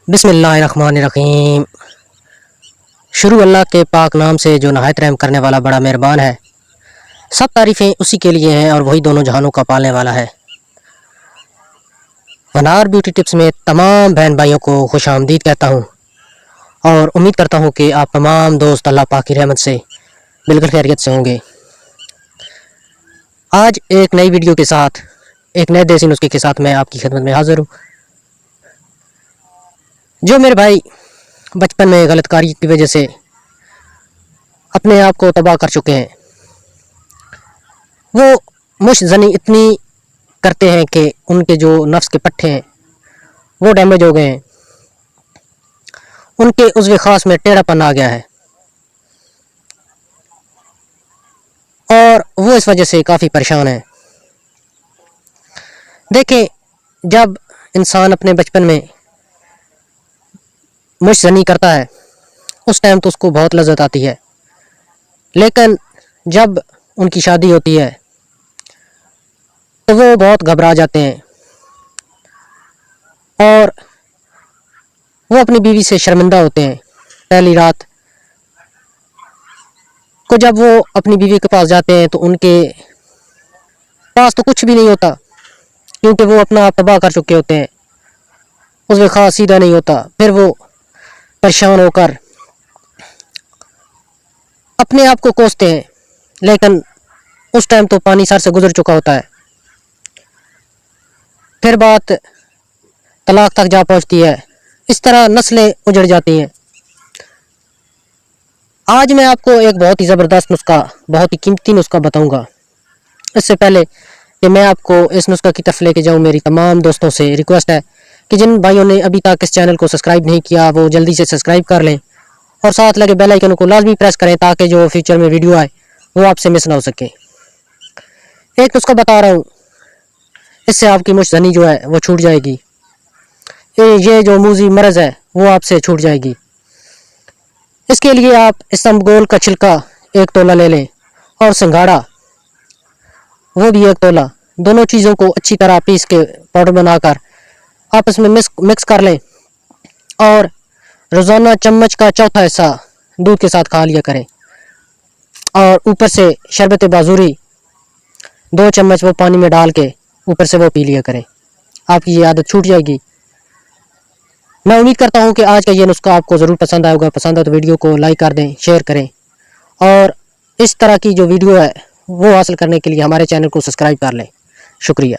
बिस्मिल्लाहिर्रहमानिर्रहीम। शुरू अल्लाह के पाक नाम से जो नहायत रहम करने वाला बड़ा मेहरबान है। सब तारीफ़ें उसी के लिए हैं और वही दोनों जहानों का पालने वाला है। अनार ब्यूटी टिप्स में तमाम बहन भाइयों को खुश आमदीद कहता हूँ और उम्मीद करता हूँ कि आप तमाम दोस्त अल्लाह पाक की रहमत से बिल्कुल खैरियत से होंगे। आज एक नई वीडियो के साथ, एक नए देसी नुस्खे के साथ मैं आपकी खिदमत में हाज़िर हूँ। जो मेरे भाई बचपन में गलतकारी की वजह से अपने आप को तबाह कर चुके हैं, वो मुश्तज़नी इतनी करते हैं कि उनके जो नफ्स के पट्टे हैं वो डैमेज हो गए हैं, उनके उज़्व ख़ास में टेढ़ापन आ गया है और वो इस वजह से काफ़ी परेशान है। देखें, जब इंसान अपने बचपन में मुश्तज़नी करता है उस टाइम तो उसको बहुत लज़्ज़त आती है, लेकिन जब उनकी शादी होती है तो वो बहुत घबरा जाते हैं और वो अपनी बीवी से शर्मिंदा होते हैं। पहली रात को जब वो अपनी बीवी के पास जाते हैं तो उनके पास तो कुछ भी नहीं होता, क्योंकि वो अपना आप तबाह कर चुके होते हैं, उसमें ख़ास सीधा नहीं होता। फिर वो परेशान होकर अपने आप को कोसते हैं, लेकिन उस टाइम तो पानी सर से गुजर चुका होता है। फिर बात तलाक तक जा पहुंचती है। इस तरह नस्लें उजड़ जाती हैं। आज मैं आपको एक बहुत ही ज़बरदस्त नुस्खा, बहुत ही कीमती नुस्खा बताऊंगा। इससे पहले कि मैं आपको इस नुस्खा की तरफ लेके जाऊं, मेरी तमाम दोस्तों से रिक्वेस्ट है कि जिन भाइयों ने अभी तक इस चैनल को सब्सक्राइब नहीं किया वो जल्दी से सब्सक्राइब कर लें और साथ लगे बेल आइकन को लाजमी प्रेस करें ताकि जो फ्यूचर में वीडियो आए वो आपसे मिस ना हो सके। एक नुस्खा बता रहा हूँ, इससे आपकी मुश्तज़नी जो है वो छूट जाएगी। ये जो मूजी मर्ज़ है वो आपसे छूट जाएगी। इसके लिए आप इसबगोल का छिलका 1 तोला ले लें और सिंघाड़ा वो भी 1 तोला। दोनों चीज़ों को अच्छी तरह पीस के पाउडर बनाकर आपस में मिक्स कर लें और रोज़ाना चम्मच का चौथा हिस्सा दूध के साथ खा लिया करें और ऊपर से शरबत बाजूरी 2 चम्मच वो पानी में डाल के ऊपर से वो पी लिया करें। आपकी ये आदत छूट जाएगी। मैं उम्मीद करता हूँ कि आज का ये नुस्खा आपको ज़रूर पसंद आएगा। पसंद आए तो वीडियो को लाइक कर दें, शेयर करें और इस तरह की जो वीडियो है वो हासिल करने के लिए हमारे चैनल को सब्सक्राइब कर लें। शुक्रिया।